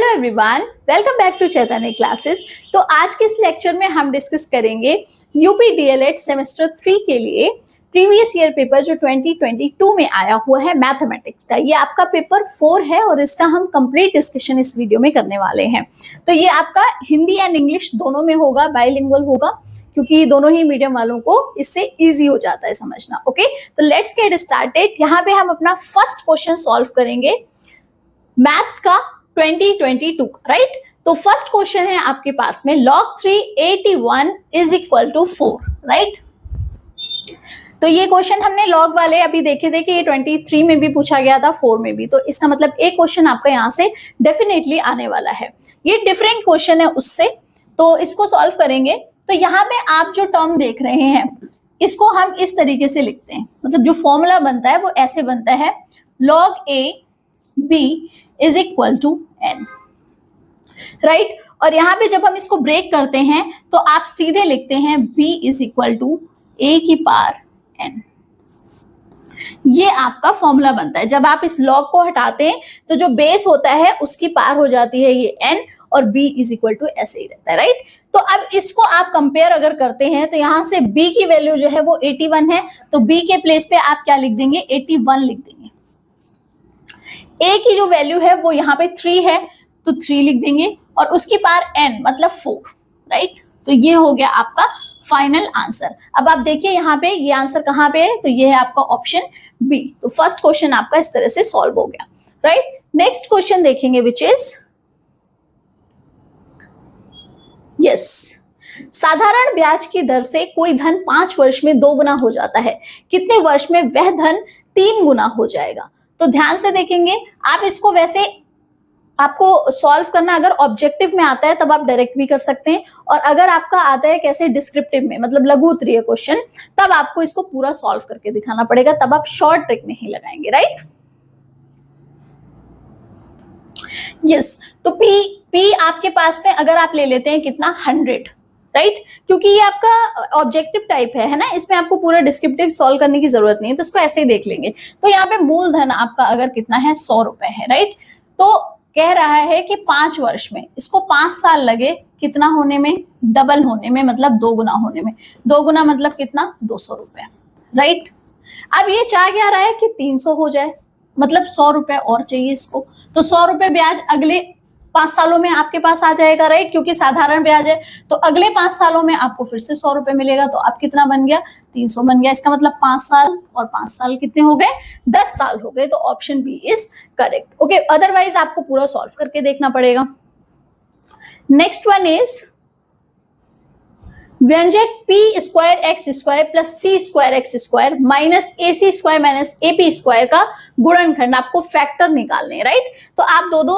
Hello everyone, welcome back to Chaitanya classes. तो आज के इस लेक्चर में हम डिस्कस करेंगे यूपी डीएलएड सेमेस्टर 3 के लिए प्रीवियस ईयर पेपर जो 2022 में आया हुआ है मैथमेटिक्स का। ये आपका पेपर 4 है और इसका हम कंप्लीट डिस्कशन इस वीडियो में करने वाले हैं। तो ये आपका हिंदी एंड इंग्लिश दोनों में होगा, बाइलिंगुअल होगा, क्योंकि दोनों ही मीडियम वालों को इससे इजी हो जाता है समझना। ओके, तो लेट्स गेट स्टार्टेड। यहाँ पे हम अपना फर्स्ट क्वेश्चन सॉल्व करेंगे मैथ्स का 2022, राइट। तो फर्स्ट क्वेश्चन है आपके पास में log 381 is equal to 4, right. तो ये क्वेश्चन हमने लॉग वाले अभी देखे थे कि ये 23 में भी पूछा गया था, 4 में भी। तो इसका मतलब एक क्वेश्चन आपका यहाँ से डेफिनेटली आने वाला है। ये डिफरेंट क्वेश्चन है उससे, तो इसको सॉल्व करेंगे। तो यहाँ पे आप जो टर्म देख रहे हैं इसको हम इस तरीके से लिखते हैं, मतलब जो फॉर्मूला बनता है वो ऐसे बनता है log a b is equal to n, right. और यहाँ पे जब हम इसको ब्रेक करते हैं तो आप सीधे लिखते हैं b is equal to a की पावर n। ये आपका फॉर्मूला बनता है। जब आप इस लॉग को हटाते हैं तो जो बेस होता है उसकी पावर हो जाती है ये n और b इज इक्वल टू ऐसे ही रहता है, राइट। तो अब इसको आप कंपेयर अगर करते हैं तो यहाँ से b की वैल्यू जो है वो 81 है, तो b के प्लेस पे आप क्या लिख देंगे, 81 लिख देंगे। a की जो वैल्यू है वो यहाँ पे 3 है, तो 3 लिख देंगे, और उसकी पावर n मतलब 4, राइट। तो ये हो गया आपका फाइनल आंसर। अब आप देखिए यहाँ पे ये आंसर कहाँ पे है, तो ये है आपका ऑप्शन बी। तो फर्स्ट क्वेश्चन आपका इस तरह से सॉल्व हो गया, राइट। नेक्स्ट क्वेश्चन देखेंगे विच इज यस, साधारण ब्याज की दर से कोई धन 5 वर्ष में 2 गुना हो जाता है, कितने वर्ष में वह धन 3 गुना हो जाएगा। तो ध्यान से देखेंगे आप इसको। वैसे आपको सॉल्व करना अगर ऑब्जेक्टिव में आता है तब आप डायरेक्ट भी कर सकते हैं, और अगर आपका आता है कैसे डिस्क्रिप्टिव में, मतलब लघु उत्तरीय क्वेश्चन, तब आपको इसको पूरा सॉल्व करके दिखाना पड़ेगा, तब आप शॉर्ट ट्रिक नहीं लगाएंगे, राइट। यस, तो पी आपके पास में अगर आप ले लेते हैं कितना, 100, राइट। क्योंकि ये आपका ऑब्जेक्टिव टाइप है ना, इसमें आपको पूरा डिस्क्रिप्टिव सॉल्व करने की जरूरत नहीं है, तो इसको ऐसे ही देख लेंगे। तो यहाँ पे मूलधन आपका अगर कितना है, 100 रुपए है, राइट। तो कह रहा है कि 5 वर्ष में इसको 5 साल लगे कितना होने में, डबल होने में, मतलब 2 गुना होने में। 2 गुना मतलब कितना, 200 रुपए, राइट। अब ये चाह क्या रहा है कि 300 हो जाए, मतलब 100 रुपए और चाहिए इसको। तो 100 रुपए ब्याज अगले 5 सालों में आपके पास आ जाएगा, राइट, क्योंकि साधारण ब्याज है। तो अगले 5 सालों में आपको फिर से 100 रुपए मिलेगा, तो अब कितना बन गया, 300 बन गया। इसका मतलब 5 साल और 5 साल कितने हो गए, 10 साल हो गए। तो option B is correct. Okay, otherwise आपको पूरा सॉल्व करके देखना पड़ेगा। नेक्स्ट वन इज व्यंजक p square X square plus C square X square minus A C square minus A P square का गुणनखंड, आपको फैक्टर निकालने हैं, राइट। तो आप दो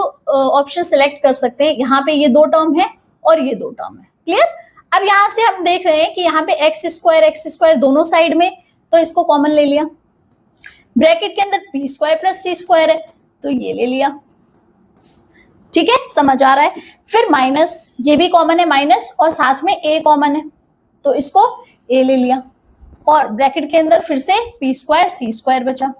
ऑप्शन सिलेक्ट कर सकते हैं। यहाँ पे ये 2 टर्म है और ये 2 टर्म है, क्लियर। अब यहाँ से हम देख रहे हैं कि यहाँ पे एक्स स्क्वायर दोनों साइड में, तो इसको कॉमन ले लिया। ब्रैकेट के अंदर P square plus C square है, तो ये ले लिया, ठीक है, समझ आ रहा है। फिर माइनस, ये भी कॉमन है माइनस, और साथ में ए कॉमन है, तो इसको ए ले लिया, और ब्रैकेट के अंदर फिर से पी स्क्वायर सी स्क्वायर बचा।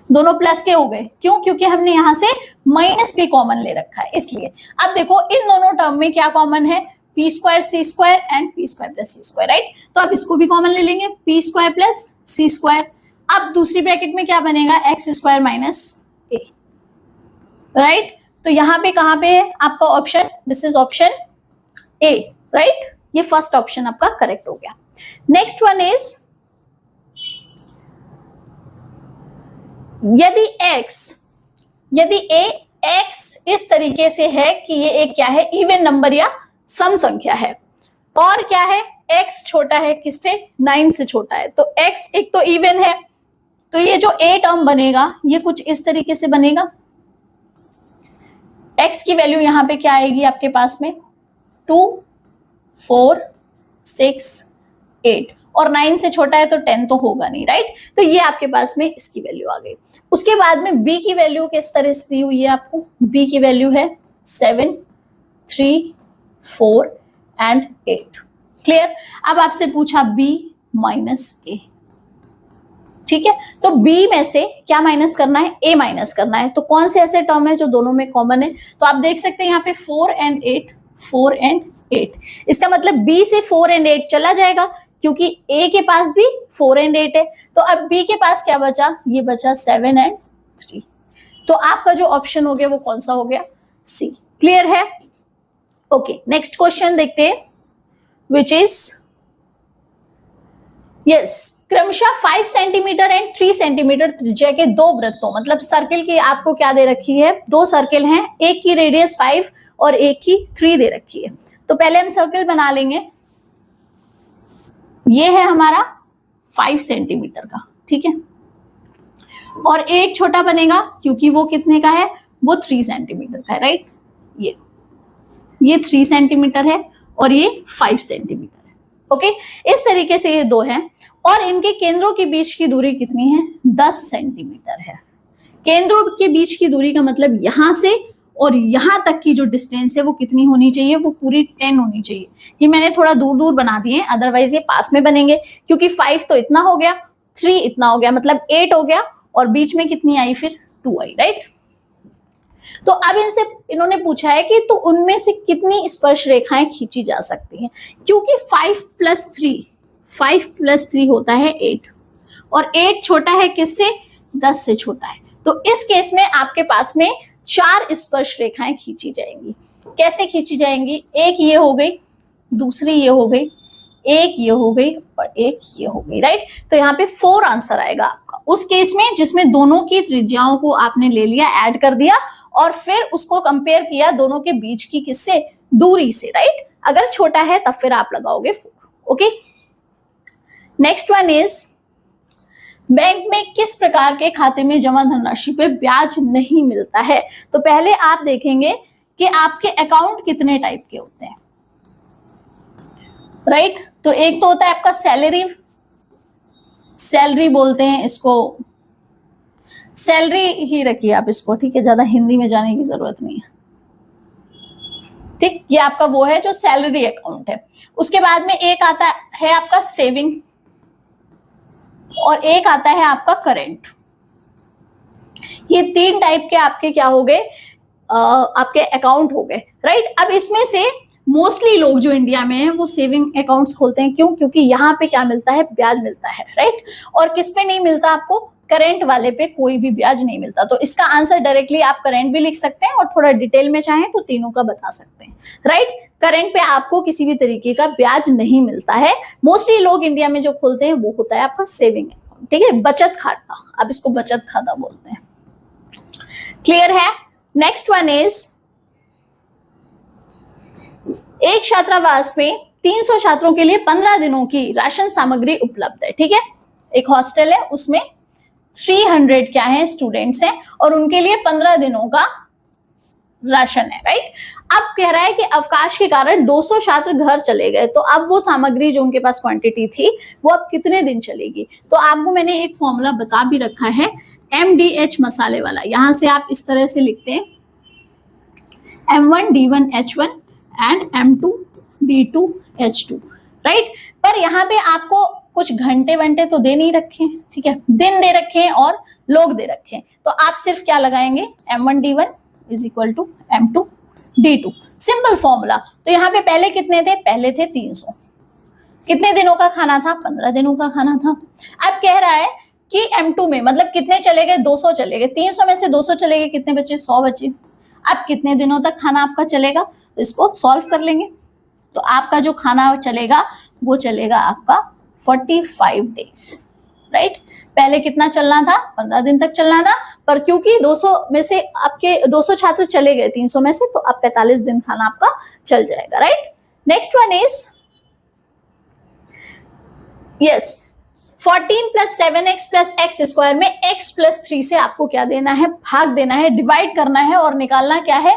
दोनों प्लस के हो गए, क्यों, क्योंकि हमने यहां से माइनस भी कॉमन ले रखा है, इसलिए। अब देखो इन दोनों टर्म में क्या कॉमन है, P square C square and P square plus C square, right. तो अब इसको भी कॉमन ले लेंगे, P square plus C square. अब दूसरी ब्रैकेट में क्या बनेगा, X square minus A, right. तो यहाँ पे कहाँ पे है आपका option, this is option A, right. ये फर्स्ट ऑप्शन आपका करेक्ट हो गया। नेक्स्ट वन इज यदि ए एक्स इस तरीके से है कि ये एक क्या है, इवन नंबर या सम संख्या है, और क्या है, एक्स छोटा है किससे, 9 से छोटा है, तो एक्स एक तो इवन है, तो ये जो ए टर्म बनेगा ये कुछ इस तरीके से बनेगा। x की वैल्यू यहाँ पे क्या आएगी आपके पास में, 2, 4, 6, 8, और 9 से छोटा है तो 10 तो होगा नहीं, राइट। तो ये आपके पास में इसकी वैल्यू आ गई। उसके बाद में b की वैल्यू किस तरह से दी हुई है आपको, b की वैल्यू है 7, 3, 4 एंड 8, क्लियर। अब आपसे पूछा b माइनस ए, ठीक है, तो b में से क्या माइनस करना है, a माइनस करना है। तो कौन से ऐसे टर्म है जो दोनों में कॉमन है, तो आप देख सकते हैं यहाँ पे 4 and 8, 4 and 8, इसका मतलब b से 4 and 8 चला जाएगा क्योंकि a के पास भी 4 and 8 है। तो अब b के पास क्या बचा, ये बचा 7 and 3। तो आपका जो ऑप्शन हो गया वो कौन सा हो गया, सी। क्लियर है? ओके, नेक्स्ट क्वेश्चन देखते हैं, विच इज यस, क्रमशः 5 सेंटीमीटर एंड 3 सेंटीमीटर त्रिज्या के दो वृत्तों, मतलब सर्किल की आपको क्या दे रखी है, दो सर्किल हैं, एक की रेडियस 5 और एक की 3 दे रखी है। तो पहले हम सर्किल बना लेंगे, ये है हमारा 5 सेंटीमीटर का, ठीक है, और एक छोटा बनेगा क्योंकि वो कितने का है, वो 3 सेंटीमीटर का है, राइट। ये 3 सेंटीमीटर है और ये 5 सेंटीमीटर है। ओके, इस तरीके से ये दो हैं और इनके केंद्रों के बीच की दूरी कितनी है, 10 सेंटीमीटर है। केंद्रों के बीच की दूरी का मतलब यहां से और यहां तक की जो डिस्टेंस है वो कितनी होनी चाहिए, वो पूरी 10 होनी चाहिए। ये मैंने थोड़ा दूर दूर बना दिए, अदरवाइज ये पास में बनेंगे, क्योंकि 5 तो इतना हो गया, 3 इतना हो गया, मतलब 8 हो गया, और बीच में कितनी आई फिर 2 आई, राइट। तो अब इनसे इन्होंने पूछा है कि तो उनमें से कितनी स्पर्श रेखाएं खींची जा सकती हैं, क्योंकि 5 प्लस 3 होता है 8 और 8 छोटा है किससे, 10 से छोटा है। तो इस केस में आपके पास में 4 स्पर्श रेखाएं खींची जाएंगी। कैसे खींची जाएंगी, एक ये हो गई, दूसरी ये हो गई, एक ये हो गई और एक ये हो गई, राइट। तो यहाँ पे 4 आंसर आएगा आपका उस केस में जिसमें दोनों की त्रिज्याओं को आपने ले लिया, ऐड कर दिया और फिर उसको कंपेयर किया दोनों के बीच की किससे, दूरी से, राइट। अगर छोटा है तब फिर आप लगाओगे 4। Okay, next one is, bank में किस प्रकार के खाते में जमा धनराशि पे ब्याज नहीं मिलता है। तो पहले आप देखेंगे कि आपके अकाउंट कितने टाइप के होते हैं, राइट। तो एक तो होता है आपका सैलरी बोलते हैं इसको, सैलरी ही रखिए आप इसको, ठीक है, ज्यादा हिंदी में जाने की जरूरत नहीं है, ठीक। ये आपका वो है जो सैलरी अकाउंट है। उसके बाद में एक आता है आपका सेविंग और एक आता है आपका करंट। ये 3 टाइप के आपके क्या हो गए, आपके अकाउंट हो गए, राइट। अब इसमें से मोस्टली लोग जो इंडिया में हैं वो सेविंग अकाउंट्स खोलते हैं, क्यों, क्योंकि यहाँ पे क्या मिलता है, ब्याज मिलता है, राइट। और किस पे नहीं मिलता आपको, करंट वाले पे कोई भी ब्याज नहीं मिलता। तो इसका आंसर डायरेक्टली आप करंट भी लिख सकते हैं और थोड़ा डिटेल में चाहें तो तीनों का बता सकते हैं, राइट। करंट पे आपको किसी भी तरीके का ब्याज नहीं मिलता है। मोस्टली लोग इंडिया में जो खोलते हैं वो होता है आपका सेविंग अकाउंट, ठीक है, बचत खाता, आप इसको बचत खाता बोलते हैं। क्लियर है? नेक्स्ट वन इज, एक छात्रावास में 300 छात्रों के लिए 15 दिनों की राशन सामग्री उपलब्ध है, ठीक है। एक हॉस्टल है, उसमें 300 क्या है, स्टूडेंट्स हैं और उनके लिए 15 दिनों का राशन है, राइट। अब कह रहा है कि अवकाश के कारण 200 छात्र घर चले गए, तो अब वो सामग्री जो उनके पास क्वांटिटी थी वो अब कितने दिन चलेगी। तो आपको मैंने एक फॉर्मूला बता भी रखा है, MDH मसाले वाला। यहां से आप इस तरह से लिखते हैं M1D1H1 एंड M2D2H2, राइट। पर यहाँ पे आपको कुछ घंटे वंटे तो दे नहीं रखे, ठीक है, दिन दे रखे हैं और लोग दे रखे हैं। तो आप सिर्फ क्या लगाएंगे, M1D1 इज इक्वल टू M2D2, सिंपल फॉर्मूला। तो यहाँ पे पहले कितने थे, पहले थे 300, कितने दिनों का खाना था, 15 दिनों का खाना था। अब कह रहा है कि M2 में मतलब कितने चले गए, 200 चले गए, 300 में से 200 चले गए, कितने बचे, 100 बचे। अब कितने दिनों तक खाना आपका चलेगा, तो इसको सॉल्व कर लेंगे। तो आपका जो खाना चलेगा वो चलेगा आपका 45 डेज, राइट। पहले कितना चलना था, 15 दिन तक चलना था, पर क्योंकि 200 में से आपके 200 छात्र चले गए 300 में से, तो अब 45 दिन खाना आपका चल जाएगा, right. Next one is, yes, 14 + 7x + x² में x + 3 से आपको क्या देना है, भाग देना है, डिवाइड करना है और निकालना क्या है,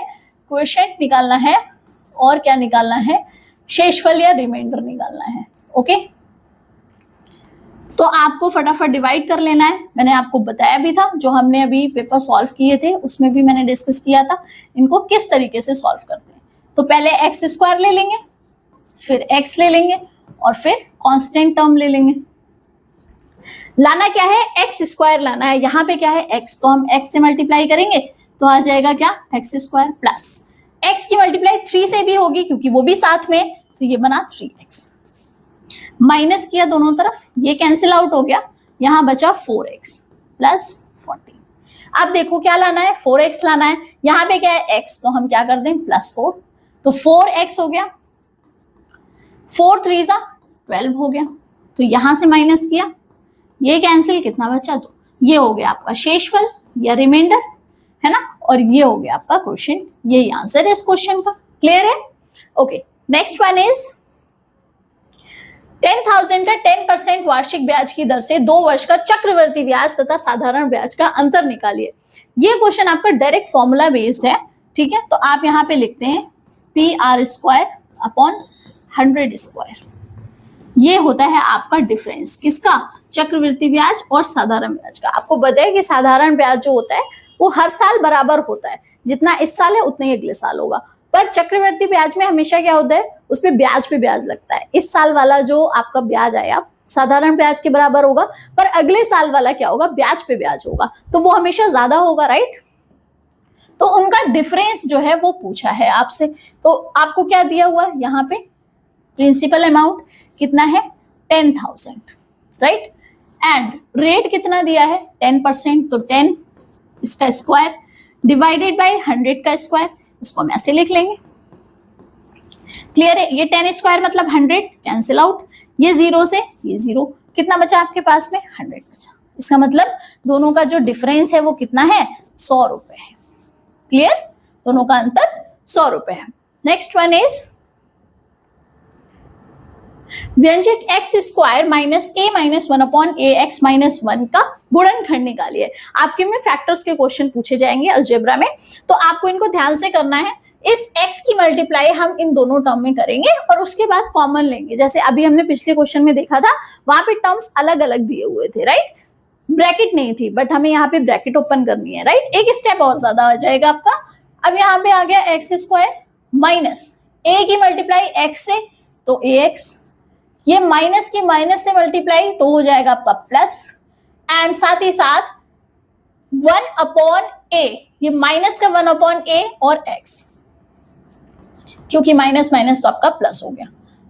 क्वोशिएंट निकालना है और क्या निकालना है, शेषफल या रिमाइंडर निकालना है। ओके, तो आपको फटाफट डिवाइड कर लेना है। मैंने आपको बताया भी था, जो हमने अभी पेपर सॉल्व किए थे उसमें भी मैंने डिस्कस किया था इनको किस तरीके से सॉल्व करते हैं। तो पहले x² ले लेंगे, फिर x ले लेंगे और फिर कांस्टेंट टर्म ले लेंगे, लाना क्या है, एक्स स्क्वायर लाना है। यहाँ पे क्या है एक्स, तो हम एक्स से मल्टीप्लाई करेंगे तो आ जाएगा क्या एक्स स्क्वायर प्लस एक्स की मल्टीप्लाई 3 से भी होगी क्योंकि वो भी साथ में, तो ये बना 3x। माइनस किया दोनों तरफ, ये कैंसिल आउट हो गया, यहाँ बचा 4x प्लस 14। अब देखो क्या लाना है, 4x लाना है। यहाँ पे क्या है x, तो हम क्या कर दें प्लस 4, तो 4x हो गया, 4 3 12 हो गया। तो यहां से माइनस किया, ये कैंसिल, कितना बचा 2। ये हो गया आपका शेषफल या रिमाइंडर, है ना, और ये हो गया आपका क्वेश्चन, यही आंसर है इस क्वेश्चन का। क्लियर है? ओके, नेक्स्ट वन इज 10,000 का 10% वार्षिक ब्याज की दर से 2 वर्ष का चक्रवर्ती ब्याज तथा साधारण ब्याज का अंतर निकालिए। ये क्वेश्चन आपका डायरेक्ट फॉर्मूला बेस्ड है, ठीक है। तो आप यहाँ पे लिखते हैं PR² अपॉन 100²। ये होता है आपका डिफरेंस, किसका, चक्रवृद्धि ब्याज और साधारण ब्याज का। आपको बताया कि साधारण ब्याज जो होता है वो हर साल बराबर होता है, जितना इस साल है उतना ही अगले साल होगा। पर चक्रवृद्धि ब्याज में हमेशा क्या होता है, उस पे ब्याज लगता है। इस साल वाला जो आपका ब्याज आया साधारण ब्याज के बराबर होगा, पर अगले साल वाला क्या होगा, ब्याज पे ब्याज होगा, तो वो हमेशा ज्यादा होगा, राइट। तो उनका डिफरेंस जो है वो पूछा है आपसे। तो आपको क्या दिया हुआ है यहाँ पे, प्रिंसिपल अमाउंट कितना है 10,000, राइट, एंड रेट कितना दिया है 10%, तो 10 इसका स्क्वायर डिवाइडेड बाय 100 का स्क्वायर, इसको हम ऐसे लिख लेंगे। क्लियर है? ये 10 स्क्वायर मतलब 100, कैंसिल आउट, ये 0 से ये 0, कितना बचा आपके पास में 100 बचा। इसका मतलब दोनों का जो डिफरेंस है वो कितना है 100 रुपए है। क्लियर? दोनों का अंतर 100 रुपए है। नेक्स्ट वन इज व्यंजक x² minus a minus 1 upon ax minus 1 का गुणनखंड निकालिए। आपके में फैक्टर्स के क्वेश्चन पूछे जाएंगे अलजेब्रा में, तो आपको इनको ध्यान से करना है। इस x की मल्टीप्लाई हम इन दोनों टर्म में करेंगे और उसके बाद कॉमन लेंगे। जैसे अभी हमने पिछले क्वेश्चन में देखा था, वहां पे टर्म्स अलग अलग दिए हुए थे, राइट, ब्रैकेट नहीं थी, बट हमें यहाँ पे ब्रैकेट ओपन करनी है, राइट, एक स्टेप और ज्यादा आ जाएगा आपका। अब यहाँ पे आ गया x² माइनस a की मल्टीप्लाई x से, तो ax, ये माइनस की माइनस से मल्टीप्लाई तो हो जाएगा आपका प्लस, एंड साथ ही साथ 1 अपॉन a, ये माइनस का 1 अपॉन a और x, क्योंकि माइनस माइनस तो आपका प्लस हो गया,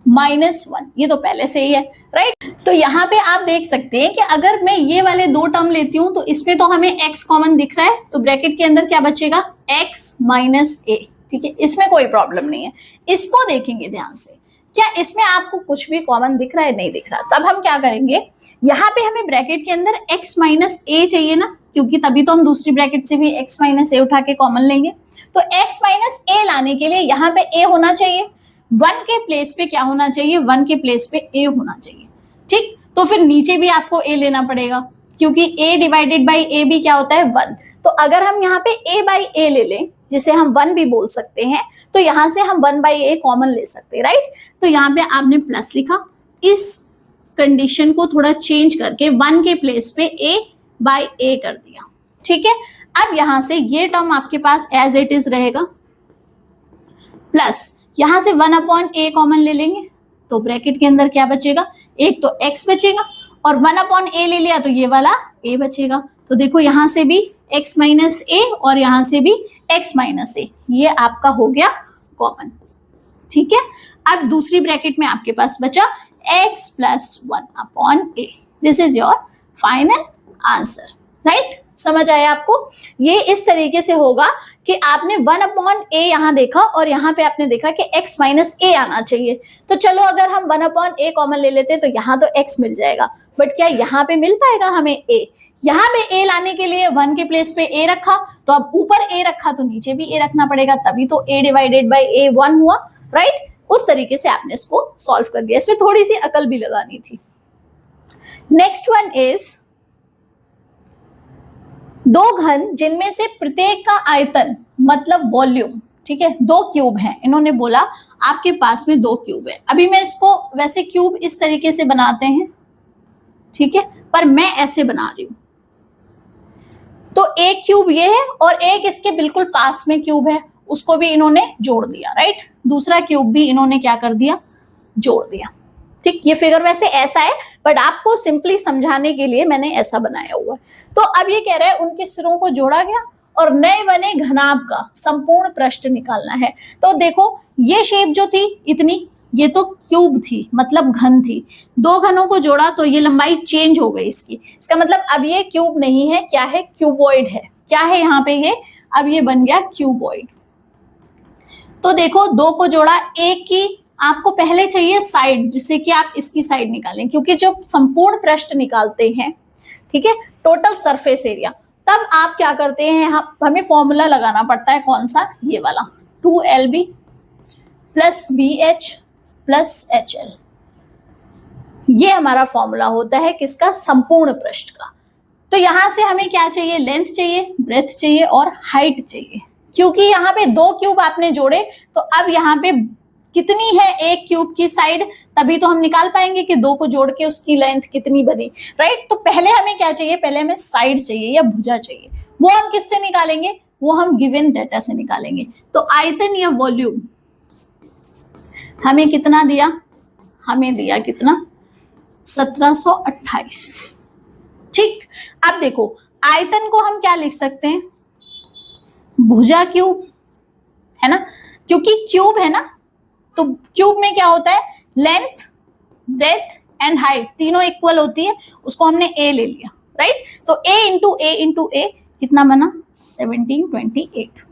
-1, ये तो पहले से ही है, राइट। तो यहाँ पे आप देख सकते हैं कि अगर मैं ये वाले दो टर्म लेती हूँ तो इसमें तो हमें x कॉमन दिख रहा है, तो ब्रैकेट के अंदर क्या बचेगा x माइनस a, ठीक है, इसमें कोई प्रॉब्लम नहीं है। इसको देखेंगे ध्यान से, क्या इसमें आपको कुछ भी कॉमन दिख रहा है, नहीं दिख रहा, तब हम क्या करेंगे, यहाँ पे हमें ब्रैकेट के अंदर x माइनस a चाहिए ना, क्योंकि तभी तो हम दूसरी ब्रैकेट से भी x माइनस a उठा के कॉमन लेंगे। तो x माइनस a लाने के लिए यहाँ पे a होना चाहिए, 1 के प्लेस पे क्या होना चाहिए, 1 के प्लेस पे a होना चाहिए, ठीक। तो फिर नीचे भी आपको a लेना पड़ेगा, क्योंकि a डिवाइडेड बाई a भी क्या होता है 1। तो अगर हम यहाँ पे a बाई a ले लें, जिसे हम 1 भी बोल सकते हैं, तो यहाँ से हम 1 बाई a कॉमन ले सकते हैं, राइट। तो यहाँ पे आपने प्लस लिखा, इस कंडीशन को थोड़ा चेंज करके 1 के प्लेस पे a बाई a कर दिया, ठीक है। अब यहाँ से ये टर्म आपके पास एज इट इज रहेगा, प्लस यहाँ से 1 अपॉन a कॉमन ले लेंगे, तो ब्रैकेट के अंदर क्या बचेगा, एक तो x बचेगा, और 1 अपॉन a ले लिया तो ये वाला a बचेगा। तो देखो यहाँ से भी x माइनस a और यहाँ से भी x माइनस a, ये आपका हो गया कॉमन, ठीक है। अब दूसरी ब्रैकेट में आपके पास बचा x plus 1 upon a, this is your final answer, right. समझ आया आपको? ये इस तरीके से होगा कि आपने 1 अपॉन a यहाँ देखा और यहाँ पे आपने देखा कि x माइनस a आना चाहिए, तो चलो अगर हम 1 अपॉन a कॉमन ले लेते तो यहाँ तो x मिल जाएगा, बट क्या यहाँ पे मिल पाएगा हमें a? यहाँ पे a लाने के लिए 1 के प्लेस पे a रखा, तो अब ऊपर a रखा तो नीचे भी a रखना पड़ेगा, तभी तो a डिवाइडेड बाई a 1 हुआ, राइट। उस तरीके से आपने इसको सॉल्व कर दिया, इसमें थोड़ी सी अकल भी लगानी थी। नेक्स्ट वन इज दो घन जिनमें से प्रत्येक का आयतन मतलब वॉल्यूम, ठीक है, 2 क्यूब हैं। इन्होंने बोला आपके पास में 2 क्यूब है। अभी मैं इसको वैसे क्यूब इस तरीके से बनाते हैं, ठीक है, पर मैं ऐसे बना रही हूं। तो एक क्यूब ये है और एक इसके बिल्कुल पास में क्यूब है, उसको भी इन्होंने जोड़ दिया, राइट। दूसरा क्यूब भी इन्होंने क्या कर दिया, जोड़ दिया। ठीक, ये फिगर वैसे ऐसा है बट आपको सिंपली समझाने के लिए मैंने ऐसा बनाया हुआ है। तो अब ये कह रहा है उनके सिरों को जोड़ा गया और नए बने घनाभ का संपूर्ण पृष्ठ निकालना है। तो देखो ये शेप जो थी इतनी, ये तो क्यूब थी मतलब घन थी, दो घनों को जोड़ा तो ये लंबाई चेंज हो गई इसकी, इसका मतलब अब ये क्यूब नहीं है, क्या है, क्यूबॉइड है। क्या है यहाँ पे ये, अब ये बन गया क्यूबॉइड। तो देखो दो को जोड़ा, एक की आपको पहले चाहिए साइड, जिससे कि आप इसकी साइड निकालें, क्योंकि जो संपूर्ण पृष्ठ निकालते हैं, ठीक है, टोटल सरफेस एरिया, तब आप क्या करते हैं, हमें फॉर्मूला लगाना पड़ता है, कौन सा, ये वाला, 2LB plus BH plus HL। ये हमारा फॉर्मूला होता है किसका, संपूर्ण पृष्ठ का। तो यहां से हमें क्या चाहिए, लेंथ चाहिए, ब्रेथ चाहिए और हाइट चाहिए। क्योंकि यहाँ पे दो क्यूब आपने जोड़े तो अब यहाँ पे कितनी है एक क्यूब की साइड, तभी तो हम निकाल पाएंगे कि दो को जोड़ के उसकी लेंथ कितनी बनी, राइट। तो पहले हमें क्या चाहिए, पहले हमें साइड चाहिए या भुजा चाहिए। वो हम किससे निकालेंगे, वो हम गिवन डेटा से निकालेंगे। तो आयतन या वॉल्यूम हमें कितना दिया, हमें दिया कितना, 1728। ठीक, अब देखो आयतन को हम क्या लिख सकते हैं, भुजा क्यूब, है ना, क्योंकि क्यूब है ना, तो क्यूब में क्या होता है, लेंथ, ब्रेथ एंड हाइट तीनों इक्वल होती है, उसको हमने ए ले लिया, राइट। तो a इंटू ए कितना बना, 1728।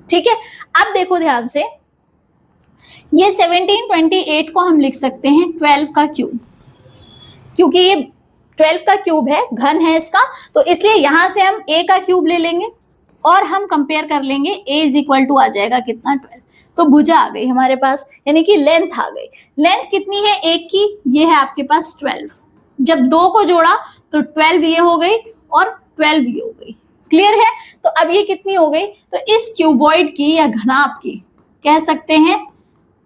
ठीक है, अब देखो ध्यान से, ये 1728 को हम लिख सकते हैं 12 का क्यूब, क्योंकि ये 12 का क्यूब है, घन है इसका, तो इसलिए यहां से हम a का क्यूब ले लेंगे और हम कंपेयर कर लेंगे, a इज इक्वल टू आ जाएगा कितना, 12। तो भुजा आ गई हमारे पास, यानी कि लेंथ आ गई। लेंथ कितनी है एक की, ये है आपके पास 12। जब दो को जोड़ा तो 12 ये हो गई और 12 ये हो गई, क्लियर है। तो अब ये कितनी हो गई, तो इस क्यूबॉइड की या घनाभ की कह सकते हैं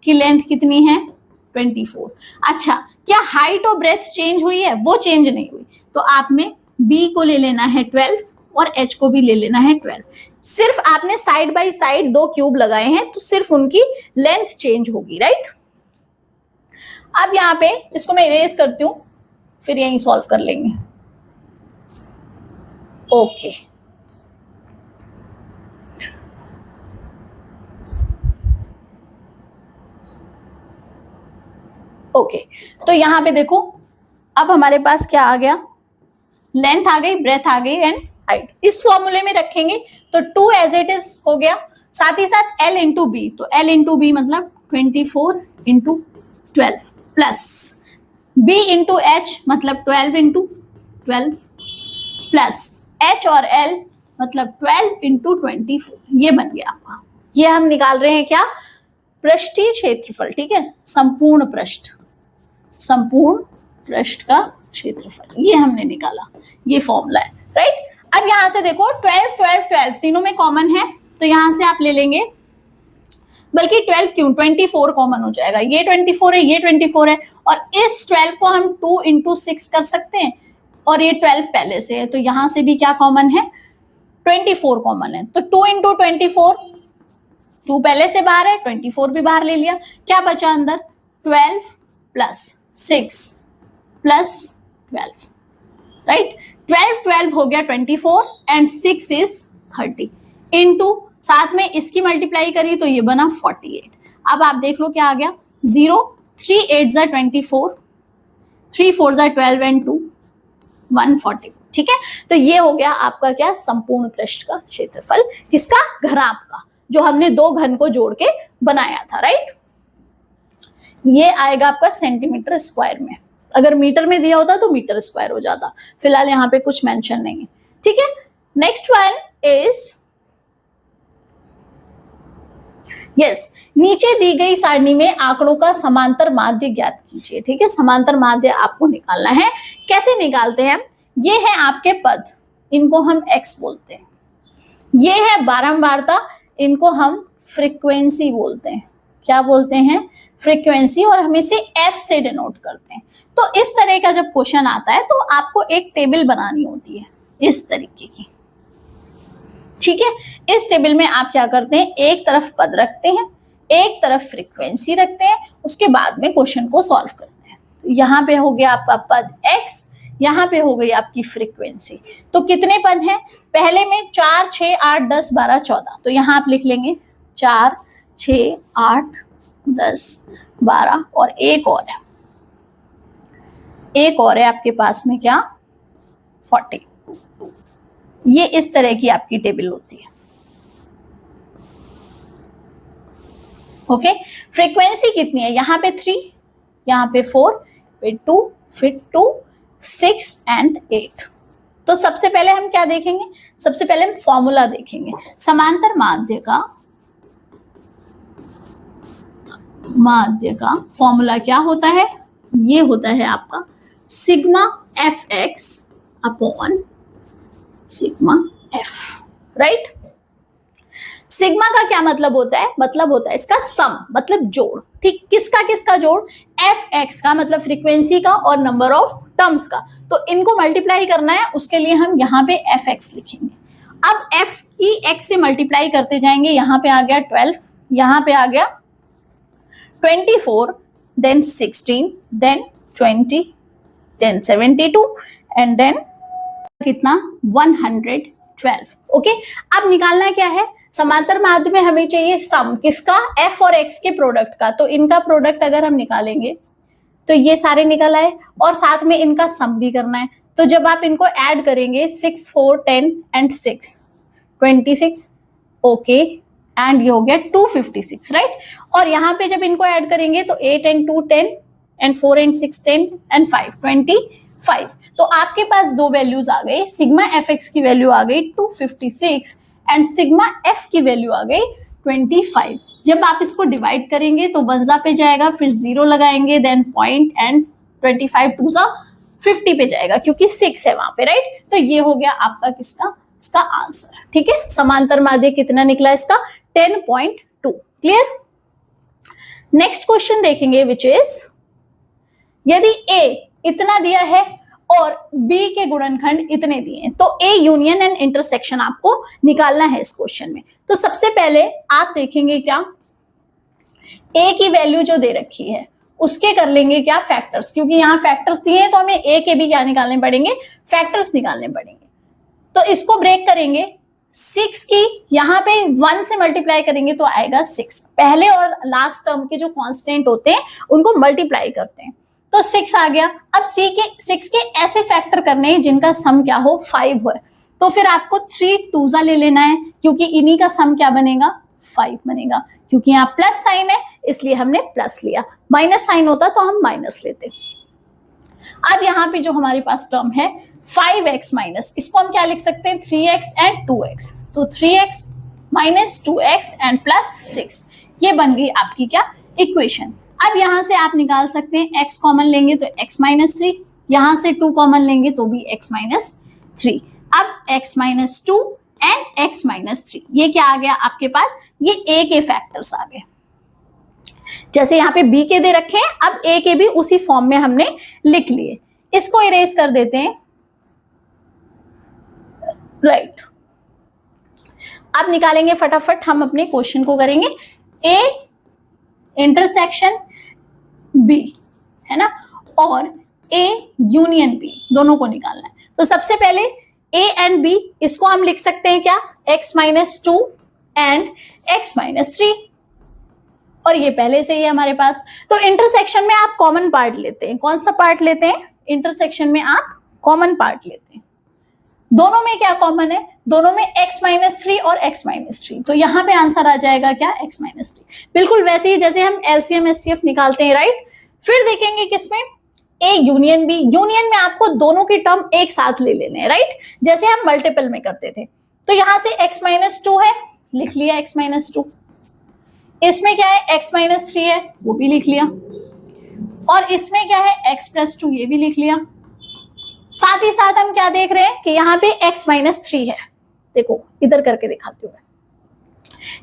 कि लेंथ कितनी है, 24। अच्छा, क्या हाइट और ब्रेथ चेंज हुई है, वो चेंज नहीं हुई, तो आप में b को ले लेना है 12 और h को भी ले लेना है 12। सिर्फ आपने साइड बाय साइड दो क्यूब लगाए हैं तो सिर्फ उनकी लेंथ चेंज होगी, राइट। अब यहाँ पे इसको मैं इरेज करती हूँ, फिर यहीं सॉल्व कर लेंगे। ओके, ओके, तो यहाँ पे देखो अब हमारे पास क्या आ गया, लेंथ आ गई, ब्रेथ आ गई एंड हाइट। इस फॉर्मूले में रखेंगे तो 2 एज इट इज हो गया, साथ ही साथ L इंटू बी, तो L इंटू बी मतलब 24 into 12 plus B into H मतलब 12 इंटू 12 प्लस H और L मतलब 12 इंटू 24। ये बन गया आपका, ये हम निकाल रहे हैं क्या, पृष्ठीय क्षेत्रफल, ठीक है, संपूर्ण पृष्ठ, संपूर्ण पृष्ठ का क्षेत्रफल, ये हमने निकाला, ये फॉर्मूला है, राइट। अब यहां से देखो 12 12 12 तीनों में कॉमन है, तो यहां से आप ले लेंगे, बल्कि 12 क्यों, 24 कॉमन हो जाएगा, ये 24 है, ये 24 है, और इस 12 को हम 2 इंटू 6 कर सकते हैं, और ये 12 पहले से है, तो यहां से भी क्या कॉमन है, 24 कॉमन है, तो 2 इंटू 24, 2 पहले से बाहर है, 24 भी बाहर ले लिया, क्या बचा अंदर, 12 प्लस 6 प्लस 12, राइट। 12 12 हो गया 24 एंड 6 इज 30 इंटू, साथ में इसकी मल्टीप्लाई करी तो ये बना 48। अब आप देख लो क्या आ गया, 0 3 8 जा 24, 3 4 जा 12 एंड 2 140। ठीक है, तो ये हो गया आपका क्या, संपूर्ण पृष्ठ का क्षेत्रफल, किसका, घनाभ का, जो हमने दो घन को जोड़ के बनाया था, राइट। ये आएगा आपका सेंटीमीटर स्क्वायर में, अगर मीटर में दिया होता तो मीटर स्क्वायर हो जाता, फिलहाल यहाँ पे कुछ मेंशन नहीं है, ठीक है। नेक्स्ट वन इज, यस, नीचे दी गई सारणी में आंकड़ों का समांतर माध्य ज्ञात कीजिए, ठीक है। समांतर माध्य आपको निकालना है, कैसे निकालते हैं, ये है आपके पद, इनको हम x बोलते हैं, ये है बारंबारता, इनको हम फ्रीक्वेंसी बोलते हैं, क्या बोलते हैं, फ्रीक्वेंसी, और हम इसे f से डिनोट करते हैं। तो इस तरह का जब क्वेश्चन आता है तो आपको एक टेबल बनानी होती है इस तरीके की, ठीक है। इस टेबल में आप क्या करते हैं, एक तरफ पद रखते हैं, एक तरफ फ्रीक्वेंसी रखते हैं, उसके बाद में क्वेश्चन को सॉल्व करते हैं, यहाँ पे हो गया आपका पद x, यहाँ पे हो गई आपकी फ्रीक्वेंसी। तो कितने पद हैं? पहले में 4, 6, 8, 10, 12, 14। तो यहाँ आप लिख लेंगे 4, 6, 8, 10, 12 और एक और है, एक और है आपके पास में क्या? 40। ये इस तरह की आपकी टेबल होती है। ओके, फ्रीक्वेंसी कितनी है? यहाँ पे 3, यहाँ पे 4, फिर 2, फिर 2, 6 एंड 8। तो सबसे पहले हम क्या देखेंगे? सबसे पहले हम फॉर्मूला देखेंगे। समांतर माध्य का फॉर्मूला क्या होता है? ये होता है आपका sigma fx upon sigma f, right? Sigma का क्या मतलब होता है? मतलब होता है इसका सम, मतलब जोड़। ठीक, किसका किसका जोड़? fx का मतलब फ्रीक्वेंसी का और नंबर ऑफ टर्म्स का। तो इनको मल्टीप्लाई करना है, उसके लिए हम यहाँ पे fx लिखेंगे। अब f की x से मल्टीप्लाई करते जाएंगे। यहाँ पे आ गया 12, यहाँ पे आ गया 24, then 16, then 20, then 72 and then कितना? 112। ओके, अब निकालना क्या है? समांतर माध्य में हमें चाहिए सम, किसका? f और x के प्रोडक्ट का। तो इनका प्रोडक्ट अगर हम निकालेंगे तो ये सारे निकल आए, और साथ में इनका सम भी करना है। तो जब आप इनको ऐड करेंगे 6, 4, 10 एंड 6, 26, ओके, एंड ये हो गया 256, राइट? और यहाँ पे जब इनको ऐड करेंगे तो 8 एंड 2 10 एंड 4 एंड 6 10 एंड 5 25। तो आपके पास दो वैल्यूज आ गई। सिग्मा fx की वैल्यू आ गई 256 एंड सिग्मा f की वैल्यू आ गई 25। जब आप इसको डिवाइड करेंगे तो 1 पे जाएगा, फिर 0 लगाएंगे, देन पॉइंट एंड 25 2 50 पे जाएगा, क्योंकि 6 है वहां पे, राइट? तो ये हो गया आपका किसका? इसका आंसर। ठीक है, समांतर माध्य कितना निकला इसका? 10.2। क्लियर? नेक्स्ट क्वेश्चन देखेंगे, विच इज यदि a इतना दिया है और b के गुणनखंड इतने दिए हैं, तो a यूनियन एंड इंटरसेक्शन आपको निकालना है इस क्वेश्चन में। तो सबसे पहले आप देखेंगे क्या? a की वैल्यू जो दे रखी है उसके कर लेंगे क्या? फैक्टर्स, क्योंकि यहाँ फैक्टर्स दिए हैं तो हमें a के भी क्या निकालने पड़ेंगे? फैक्टर्स निकालने पड़ेंगे। तो इसको ब्रेक करेंगे, 6 की यहाँ पे 1 से मल्टीप्लाई करेंगे तो आएगा 6। पहले और लास्ट टर्म के जो कांस्टेंट होते हैं उनको मल्टीप्लाई करते हैं, तो 6 आ गया। अब 6 के ऐसे फैक्टर करने हैं जिनका सम क्या हो? 5 हो। तो फिर आपको 3 2 ले लेना है, क्योंकि इन्हीं का सम क्या बनेगा? 5 बनेगा। क्योंकि यहाँ प्लस साइन है इसलिए हमने प्लस लिया, माइनस साइन होता तो हम माइनस लेते। अब यहाँ पे जो हमारे पास टर्म है 5x माइनस, इसको हम क्या लिख सकते हैं? 3x and 2x। तो 3x minus 2x and plus 6, ये बन गई आपकी क्या? इक्वेशन। अब यहां से आप निकाल सकते हैं, x कॉमन लेंगे तो x माइनस 3, यहां से 2 कॉमन लेंगे तो भी x माइनस 3। अब x minus 2 and x minus 3, ये क्या आ गया आपके पास? ये a के फैक्टर्स आ गए। जैसे यहाँ पे b के दे रखे हैं, अब a के भी उसी फॉर्म में हमने लिख लिए। इसको इरेज कर देते हैं, राइट? अब निकालेंगे फटाफट, हम अपने क्वेश्चन को करेंगे। a इंटरसेक्शन b है ना, और a यूनियन b, दोनों को निकालना है। तो सबसे पहले a एंड b, इसको हम लिख सकते हैं क्या? x minus 2 and x minus 3, और ये पहले से ही है हमारे पास। तो इंटरसेक्शन में आप कॉमन पार्ट लेते हैं। कौन सा पार्ट लेते हैं? इंटरसेक्शन में आप कॉमन पार्ट लेते हैं। दोनों में क्या कॉमन है? दोनों में x माइनस 3 और x माइनस 3। तो यहाँ पे आंसर आ जाएगा क्या? x minus 3। बिल्कुल वैसे ही जैसे हम एलसीएम एचसीएफ निकालते हैं, राइट? फिर देखेंगे किसमें? a union b। यूनियन में आपको दोनों के टर्म एक साथ ले लेने हैं, राइट? जैसे हम मल्टीपल में करते थे। तो यहाँ से x माइनस 2 है, लिख लिया x माइनस 2। इसमें क्या है? x माइनस 3 है, वो भी लिख लिया। और इसमें क्या है? x प्लस 2, ये भी लिख लिया। साथ ही साथ हम क्या देख रहे हैं कि यहाँ पे x माइनस 3 है। देखो इधर करके दिखाती हूँ।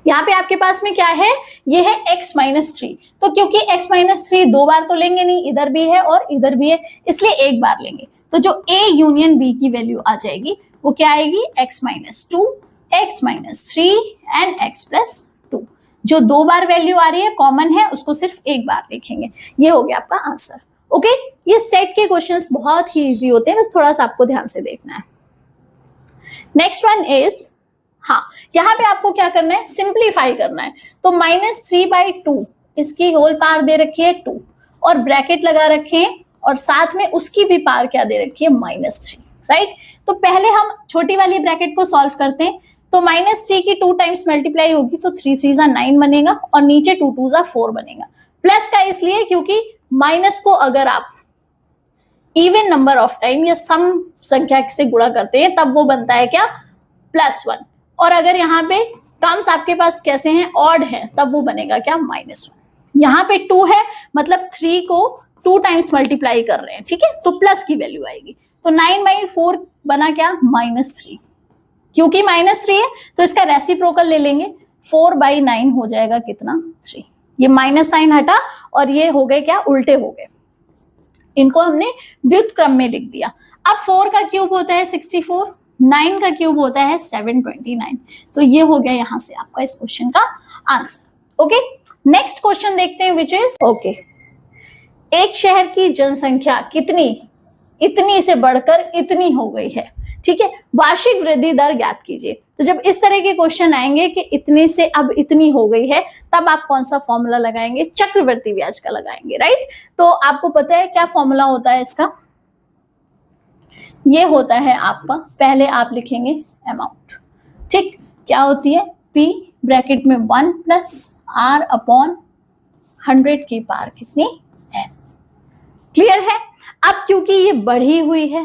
यहाँ पे आपके पास में क्या है? ये है x माइनस 3। तो क्योंकि x माइनस 3 दो बार तो लेंगे नहीं, इधर भी है और इधर भी है, इसलिए एक बार लेंगे। तो जो a यूनियन b की वैल्यू आ जाएगी वो क्या आएगी? x minus 2, x minus 3 and x plus 2। जो दो बार वैल्यू आ रही है कॉमन है, उसको सिर्फ एक बार लिखेंगे। ये हो गया आपका आंसर। ओके, ये सेट के क्वेश्चंस बहुत ही इजी होते हैं, बस थोड़ा सा आपको ध्यान से देखना है। नेक्स्ट वन इज, हाँ यहाँ पे आपको क्या करना है, सिंप्लीफाई करना है। तो -3/2 इसकी होल पावर दे रखी है 2 और ब्रैकेट लगा रखे हैं और साथ में उसकी भी पावर क्या दे रखी है, -3, राइट। तो पहले हम छोटी वाली ब्रैकेट को सॉल्व करते हैं। तो -3 की 2 टाइम्स मल्टीप्लाई होगी तो 3 3 जा 9 बनेगा और नीचे 2 2 जा 4 बनेगा। प्लस का इसलिए क्योंकि माइनस को अगर आप इवन नंबर ऑफ टाइम या सम संख्या से गुणा करते हैं तब वो बनता है क्या, +1। और अगर यहाँ पे टर्म्स आपके पास कैसे हैं, ऑड है, तब वो बनेगा क्या, -1। यहाँ पे 2 है मतलब 3 को 2 टाइम्स मल्टीप्लाई कर रहे हैं, ठीक है, तो प्लस की वैल्यू आएगी। तो 9/4 बना क्या, -3। क्योंकि -3 है तो इसका रेसिप्रोकल ले लेंगे, 4/9 हो जाएगा कितना, 3। ये माइनस साइन हटा और ये हो गए क्या, उल्टे हो गए। इनको हमने व्युत्क्रम में लिख दिया। अब 4 का क्यूब होता है 64, 9 का क्यूब होता है 729। तो ये हो गया यहाँ से आपका इस क्वेश्चन का आंसर। ओके, नेक्स्ट क्वेश्चन देखते हैं विच इज, ओके, एक शहर की जनसंख्या कितनी इतनी से बढ़कर इतनी हो गई है, ठीक है, वार्षिक वृद्धि दर ज्ञात कीजिए। तो जब इस तरह के क्वेश्चन आएंगे कि इतने से अब इतनी हो गई है, तब आप कौन सा फॉर्मूला लगाएंगे, चक्रवृद्धि ब्याज का लगाएंगे, राइट। तो आपको पता है क्या फॉर्मूला होता है इसका, ये होता है आपका, पहले आप लिखेंगे अमाउंट, ठीक, क्या होती है, P ब्रैकेट में 1 + R/100 की पावर कितनी, n। क्लियर है। अब क्योंकि ये बढ़ी हुई है,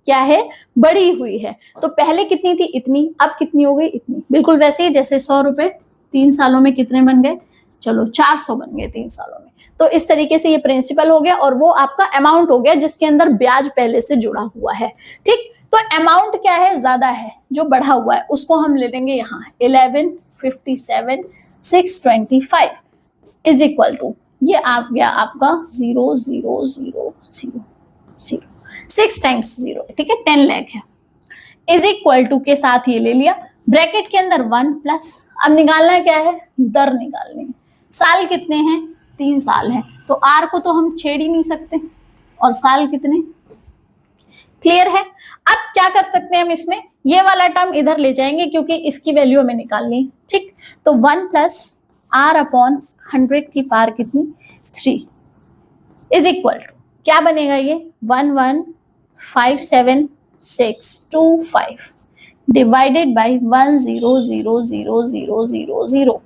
क्या है, बड़ी हुई है, तो पहले कितनी थी, इतनी, अब कितनी हो गई, इतनी। बिल्कुल वैसे ही जैसे 100 रुपए 3 सालों में कितने बन गए, चलो 400 बन गए 3 सालों में। तो इस तरीके से ये प्रिंसिपल हो गया और वो आपका अमाउंट हो गया जिसके अंदर ब्याज पहले से जुड़ा हुआ है, ठीक। तो अमाउंट क्या है, ज्यादा है, जो बढ़ा हुआ है उसको हम ले लेंगे यहाँ 1157,625 इज इक्वल टू, ये आ गया आपका 0,0,0,0,0 6 टाइम्स 0, ठीक है, 10 लाख है, इज इक्वल टू के साथ ये ले लिया, ब्रैकेट के अंदर 1 प्लस, अब निकालना क्या है, दर निकालनी है। साल कितने हैं, 3 साल है, तो आर को तो हम छेड़ ही नहीं सकते, और साल कितने, क्लियर है। अब क्या कर सकते हैं हम इसमें, ये वाला टर्म इधर ले जाएंगे क्योंकि इसकी वैल्यू हमें निकालनी है, ठीक। तो 1 + R/100 की पावर कितनी, 3 इज इक्वल टू, क्या बनेगा ये 1157,625 डिवाइडेड बाई 1,0,0,0,0,0,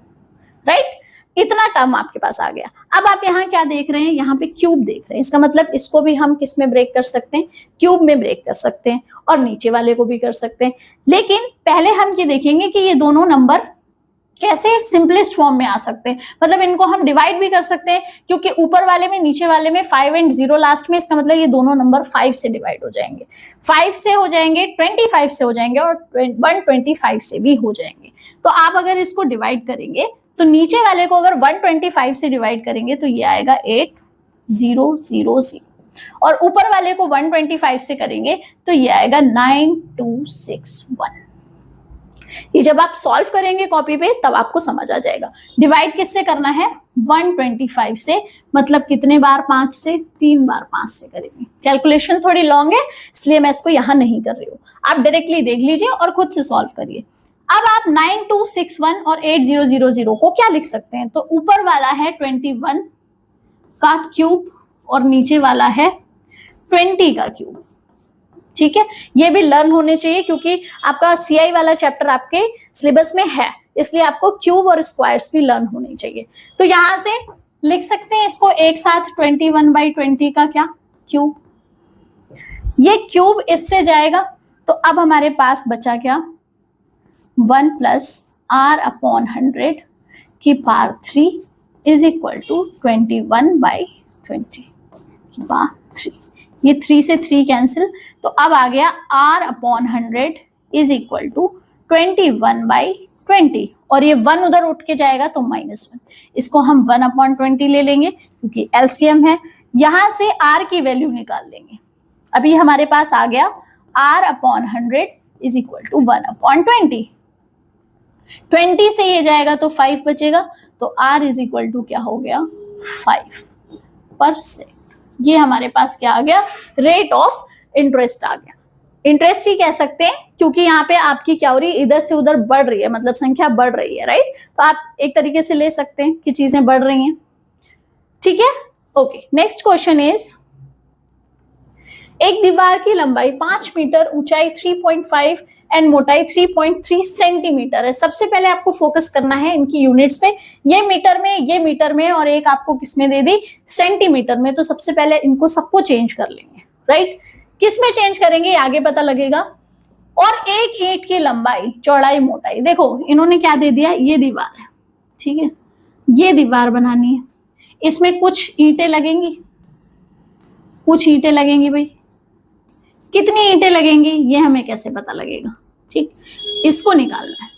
राइट। इतना टर्म आपके पास आ गया। अब आप यहाँ क्या देख रहे हैं, यहाँ पे क्यूब देख रहे हैं, इसका मतलब इसको भी हम किस में ब्रेक कर सकते हैं, क्यूब में ब्रेक कर सकते हैं, और नीचे वाले को भी कर सकते हैं। लेकिन पहले हम ये देखेंगे कि ये दोनों नंबर कैसे सिंपलेस्ट फॉर्म में आ सकते हैं, मतलब इनको हम डिवाइड भी कर सकते हैं, क्योंकि ऊपर वाले में नीचे वाले में 5 और 0 लास्ट में, इसका मतलब ये दोनों नंबर 5 से डिवाइड हो जाएंगे, 5 से हो जाएंगे, 25 से हो जाएंगे और 125 से भी हो जाएंगे। तो आप अगर इसको डिवाइड करेंगे तो नीचे वाले को अगर 125 से डिवाइड करेंगे तो ये आएगा 8000 और ऊपर वाले को 125 से करेंगे तो ये आएगा 9261। ये जब आप सॉल्व करेंगे कॉपी पे तब आपको समझ आ जाएगा। डिवाइड किससे करना है, 125 से, मतलब कितने बार 5 से, 3 बार 5 से करेंगे। कैलकुलेशन थोड़ी लॉन्ग है इसलिए मैं इसको यहां नहीं कर रही हूँ, आप डायरेक्टली देख लीजिए और खुद से सॉल्व करिए। अब आप 9261 और 8000 को क्या लिख सकते हैं, तो ऊपर वाला है 21 का क्यूब और नीचे वाला है 20 का क्यूब, ठीक है। ये भी लर्न होने चाहिए क्योंकि आपका सीआई वाला चैप्टर आपके सिलेबस में है, इसलिए आपको क्यूब और स्क्वायर्स भी लर्न होने चाहिए। तो यहां से लिख सकते हैं इसको एक साथ 21/20 का क्या क्यूब, ये क्यूब इससे जाएगा तो अब हमारे पास बचा क्या, 1 + R/100 की पावर 3 इज इक्वल टू 21/20 की पावर 3। ये 3 से 3 कैंसिल, तो अब आ गया R/100 इज इक्वल टू 21/20 और ये 1 उधर उठ के जाएगा तो -1, इसको हम 1/20 ले लेंगे क्योंकि एलसीएम है। यहां से R की वैल्यू निकाल लेंगे। अभी हमारे पास आ गया R/100 इज इक्वल टू 1/20। 20 से ये जाएगा तो 5 बचेगा, तो R इज इक्वल टू क्या हो गया 5%। ये हमारे पास क्या आ गया, रेट ऑफ इंटरेस्ट आ गया। इंटरेस्ट ही कह सकते हैं क्योंकि यहाँ पे आपकी क्या हो रही है, इधर से उधर बढ़ रही है, मतलब संख्या बढ़ रही है, राइट। तो आप एक तरीके से ले सकते हैं कि चीजें बढ़ रही हैं, ठीक है। ओके, नेक्स्ट क्वेश्चन इज, एक दीवार की लंबाई 5 मीटर, ऊंचाई 3.5 एंड मोटाई 3.3 सेंटीमीटर है। सबसे पहले आपको फोकस करना है इनकी यूनिट्स पे, ये मीटर में और एक आपको किसमें दे दी, सेंटीमीटर में। तो सबसे पहले इनको सबको चेंज कर लेंगे, राइट। किस में चेंज करेंगे ये आगे पता लगेगा। और एक ईंट की लंबाई, चौड़ाई, मोटाई, देखो इन्होंने क्या दे दिया, ये दीवार है, ठीक है, ये दीवार बनानी है, इसमें कुछ ईंटें लगेंगी, कुछ ईंटें लगेंगी भाई, कितनी ईंटें लगेंगी ये हमें कैसे पता लगेगा, ठीक, इसको निकालना है।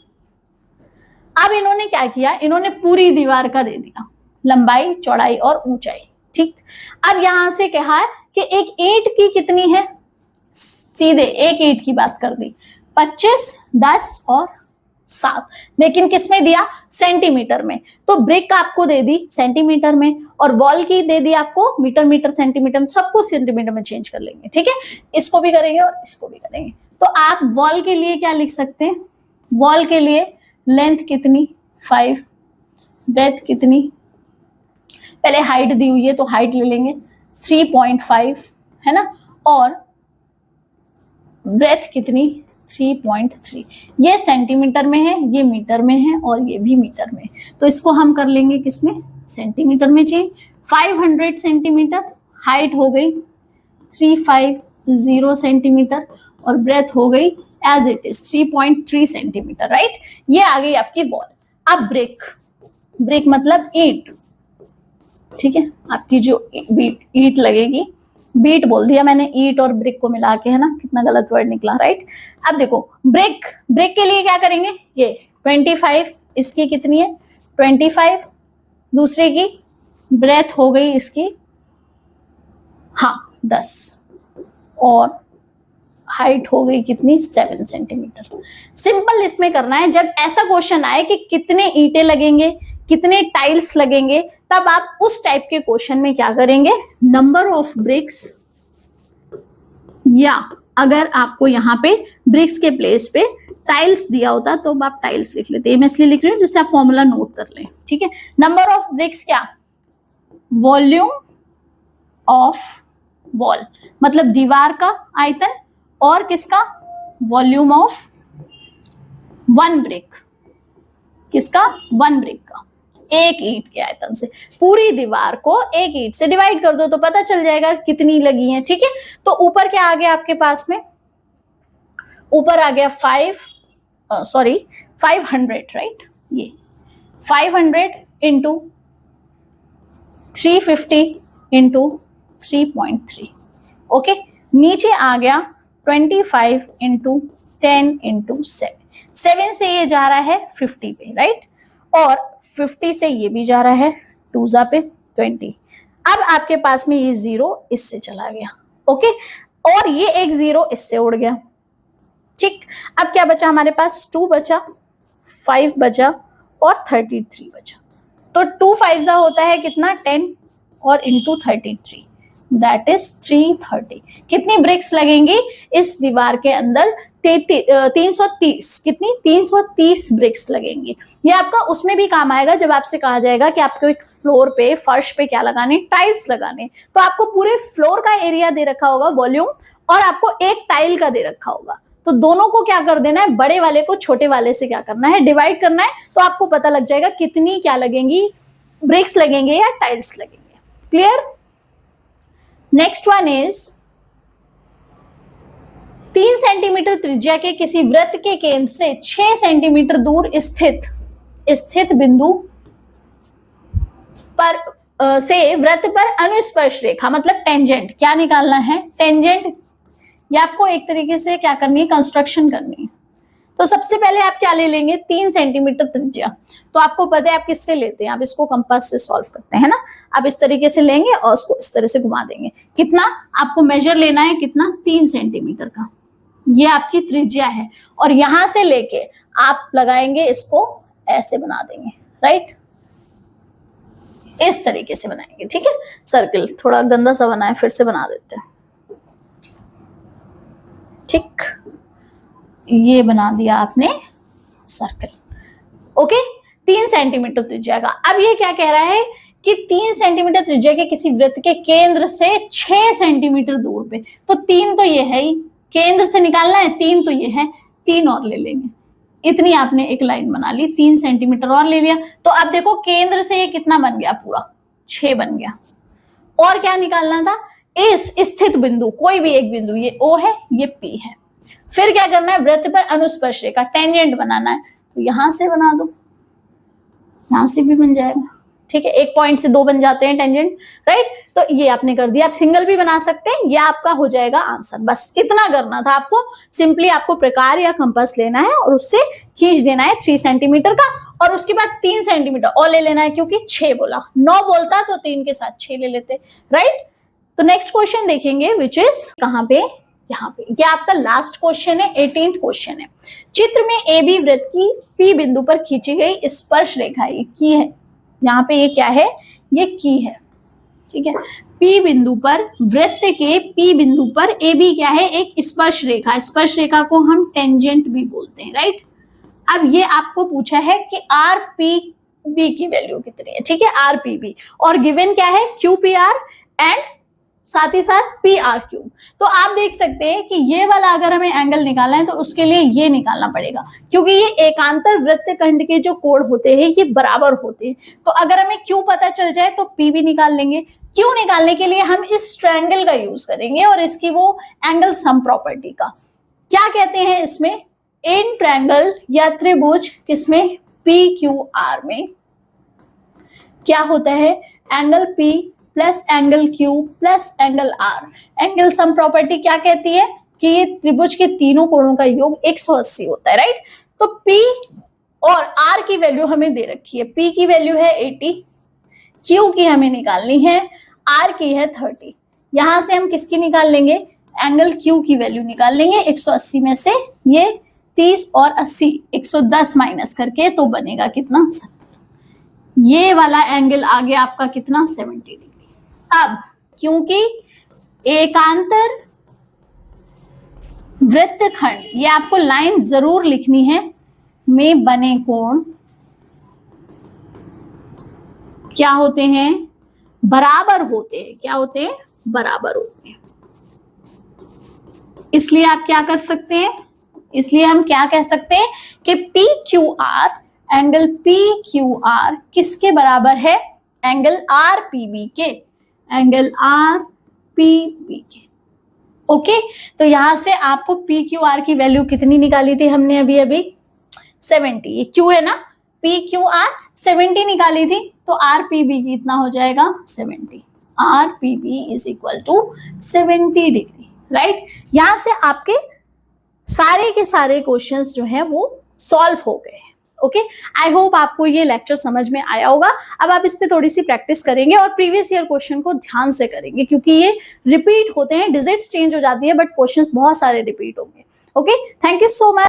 अब इन्होंने क्या किया, इन्होंने पूरी दीवार का दे दिया, लंबाई, चौड़ाई और ऊंचाई, ठीक। अब यहां से कहा है कि एक ईंट की कितनी है, सीधे एक ईंट की बात कर दी, 25, 10 और 7, लेकिन किसमें दिया, सेंटीमीटर में। तो ब्रिक आपको दे दी सेंटीमीटर में और वॉल की दे दी आपको मीटर, सेंटीमीटर, सबको सेंटीमीटर में चेंज कर लेंगे, ठीक है। इसको भी करेंगे और इसको भी करेंगे। तो आप वॉल के लिए क्या लिख सकते हैं, वॉल के लिए लेंथ कितनी 5, ब्रेथ कितनी, पहले हाइट दी हुई है तो हाइट ले लेंगे 3.5 है ना, और ब्रेथ कितनी 3.3, ये सेंटीमीटर में है, ये मीटर में है और ये भी मीटर में, तो इसको हम कर लेंगे किसमें, सेंटीमीटर में चेंज। 500 सेंटीमीटर, हाइट हो गई 350 सेंटीमीटर और ब्रेथ हो गई as it is 3.3 centimetre, right. ये आ गई आपकी वॉल। अब ब्रिक, ब्रिक मतलब ईंट, ठीक है, आपकी जो ईंट लगेगी, बीट बोल दिया मैंने, ईंट और ब्रिक को मिला के, है ना, कितना गलत वर्ड निकला, राइट। अब देखो ब्रिक, ब्रिक के लिए क्या करेंगे, ये 25, इसकी कितनी है 25, दूसरे की ब्रेथ हो गई इसकी, हाँ 10, और हाइट हो गई कितनी 7 सेंटीमीटर। सिंपल इसमें करना है, जब ऐसा क्वेश्चन आए कि कितने ईंटें लगेंगे, कितने टाइल्स लगेंगे, तब आप उस टाइप के क्वेश्चन में क्या करेंगे, नंबर ऑफ ब्रिक्स, या अगर आपको यहाँ पे ब्रिक्स के प्लेस पे टाइल्स दिया होता तो आप टाइल्स लिख लेते, मैं इसलिए लिख रही हूँ जिससे आप फॉर्मूला नोट कर लें, ठीक है। नंबर ऑफ ब्रिक्स क्या, वॉल्यूम ऑफ वॉल, मतलब दीवार का आयतन, और किसका, वॉल्यूम ऑफ वन ब्रिक, किसका, वन ब्रिक का, एक ईंट के आयतन से। पूरी दीवार को एक ईंट से डिवाइड कर दो तो पता चल जाएगा कितनी लगी है, ठीक है। तो ऊपर क्या आ गया आपके पास में, ऊपर आ गया 500, राइट, ये 500 इंटू 350 इंटू 3.3, ओके। नीचे आ गया 25 इंटू 10 इंटू 7 से ये जा रहा है 50 पे, राइट, और 50 से ये भी जा रहा है 2 पे 20। अब आपके पास में ये 0 इससे चला गया, ओके, और ये एक 0 इससे उड़ गया, ठीक। अब क्या बचा हमारे पास, 2 बचा, 5 बचा और 33 बचा। तो 2 5 होता है कितना 10 और इंटू 33, दैट इज 330। कितनी ब्रिक्स लगेंगी इस दीवार के अंदर, 330, कितनी 330 ब्रिक्स लगेंगी। ये आपका उसमें भी काम आएगा जब आपसे कहा जाएगा कि आपको एक फ्लोर पे, फर्श पे क्या लगाने, टाइल्स लगाने, तो आपको पूरे फ्लोर का एरिया दे रखा होगा वॉल्यूम, और आपको एक टाइल का दे रखा होगा, तो दोनों को क्या कर देना है, बड़े वाले को छोटे वाले से क्या करना है, डिवाइड करना है, तो आपको पता लग जाएगा कितनी क्या लगेंगी, ब्रिक्स लगेंगे या टाइल्स लगेंगे। Clear. Next one is 3 centimetre त्रिज्या के किसी वृत्त के केंद्र से 6 सेंटीमीटर दूर स्थित बिंदु पर से वृत्त पर अनुस्पर्श रेखा, मतलब टेंजेंट, क्या निकालना है, टेंजेंट, या आपको एक तरीके से क्या करनी है, कंस्ट्रक्शन करनी है। तो सबसे पहले आप क्या ले लेंगे, 3 सेंटीमीटर त्रिज्या, तो आपको पता है आप किससे लेते हैं, आप इसको कंपास से सॉल्व करते हैं ना, आप इस तरीके से लेंगे और उसको इस तरह से घुमा देंगे। कितना आपको मेजर लेना है, कितना 3 सेंटीमीटर का, ये आपकी त्रिज्या है, और यहां से लेके आप लगाएंगे इसको ऐसे बना देंगे, राइट, इस तरीके से बनाएंगे, ठीक है। सर्कल थोड़ा गंदा सा बना है, फिर से बना देते हैं, ठीक, ये बना दिया आपने सर्कल, ओके। 3 सेंटीमीटर त्रिज्या का। अब ये क्या कह रहा है कि 3 सेंटीमीटर त्रिज्या के किसी वृत्त के केंद्र से 6 सेंटीमीटर दूर पे, तो 3 तो ये है ही, केंद्र से निकालना है, 3 तो ये है, 3 और ले लेंगे, इतनी आपने एक लाइन बना ली, 3 सेंटीमीटर और ले लिया। तो अब देखो केंद्र से ये कितना बन गया, पूरा 6 बन गया। और क्या निकालना था, इस स्थित बिंदु, कोई भी एक बिंदु, ये O है, ये P है। फिर क्या करना है, वृत्त पर अनुस्पर्श रेखा टेंजेंट बनाना है, तो यहां से बना दो, यहां से भी बन जाएगा, ठीक है। एक पॉइंट से 2 बन जाते हैं टेंजेंट, राइट। तो ये आपने कर दिया, आप सिंगल भी बना सकते हैं, ये आपका हो जाएगा आंसर। बस इतना करना था आपको, सिंपली आपको प्रकार या कंपास लेना है और उससे खींच देना है 3 सेंटीमीटर का, और उसके बाद 3 सेंटीमीटर और ले लेना है, क्योंकि 6 बोला, 9 बोलता तो 3 के साथ 6 ले लेते, राइट। तो नेक्स्ट क्वेश्चन देखेंगे, विच इज कहां पे, यहाँ पे। ये आपका लास्ट क्वेश्चन है, 18th क्वेश्चन है। चित्र में ए बी वृत्त की पी बिंदु पर खींची गई स्पर्श रेखा, ये की है, यहाँ पे ये क्या है, ये की है, ठीक है। पी बिंदु पर, वृत्त के पी बिंदु पर ए बी क्या है, एक स्पर्श रेखा, स्पर्श रेखा को हम टेंजेंट भी बोलते हैं, राइट। अब ये आपको पूछा है कि आर पी बी की वैल्यू कितनी है, ठीक है, आर पी बी, और गिवन क्या है, क्यू पी आर एंड साथ ही साथ पी आर क्यू। तो आप देख सकते हैं कि ये वाला अगर हमें एंगल निकालना है तो उसके लिए ये निकालना पड़ेगा, क्योंकि ये एकांतर वृत्तखंड के जो कोण होते हैं ये बराबर होते हैं। तो अगर हमें क्यू पता चल जाए तो पी भी निकाल लेंगे। क्यू निकालने के लिए हम इस ट्रायंगल का यूज करेंगे और इसकी वो एंगल सम प्रॉपर्टी का क्या कहते हैं, इसमें इन ट्रायंगल या त्रिभुज किसमें, पी क्यू आर में क्या होता है, angle P plus angle Q plus angle R. Angle sum property क्या कहती है कि ये त्रिभुज के तीनों कोणों का योग 180 होता है, राइट। तो P और R की वैल्यू हमें दे रखी है, P की वैल्यू है 80, Q की हमें निकालनी है, R की है 30। यहां से हम किसकी निकाल लेंगे, एंगल Q की वैल्यू निकाल लेंगे। 180 में से ये 30 और 80 110 माइनस करके तो बनेगा कितना, 70। ये वाला एंगल आ गया आपका कितना, 70 डिग्री। अब क्योंकि एकांतर वृत्तखंड, ये आपको लाइन जरूर लिखनी है, में बने कोण क्या होते हैं, बराबर होते हैं, क्या होते हैं, बराबर होते हैं। इसलिए आप क्या कर सकते हैं, इसलिए हम क्या कह सकते हैं कि P Q R, angle P Q R किसके बराबर है, एंगल आर पी बी के, एंगल आर पी बी के, ओके। तो यहां से आपको पी क्यू आर की वैल्यू कितनी निकाली थी हमने अभी अभी, 70, ये क्यू है ना, पी क्यू आर 70 निकाली थी, तो आर पी बी कितना हो जाएगा, 70, R P B is equal to 70 degree, right. यहां से आपके सारे के सारे क्वेश्चंस जो है वो सॉल्व हो गए। ओके, आई होप आपको ये लेक्चर समझ में आया होगा। अब आप इस पे थोड़ी सी प्रैक्टिस करेंगे और प्रीवियस ईयर क्वेश्चन को ध्यान से करेंगे, क्योंकि ये रिपीट होते हैं, डिजिट्स चेंज हो जाती है बट क्वेश्चंस बहुत सारे रिपीट होंगे। Okay, thank you so much.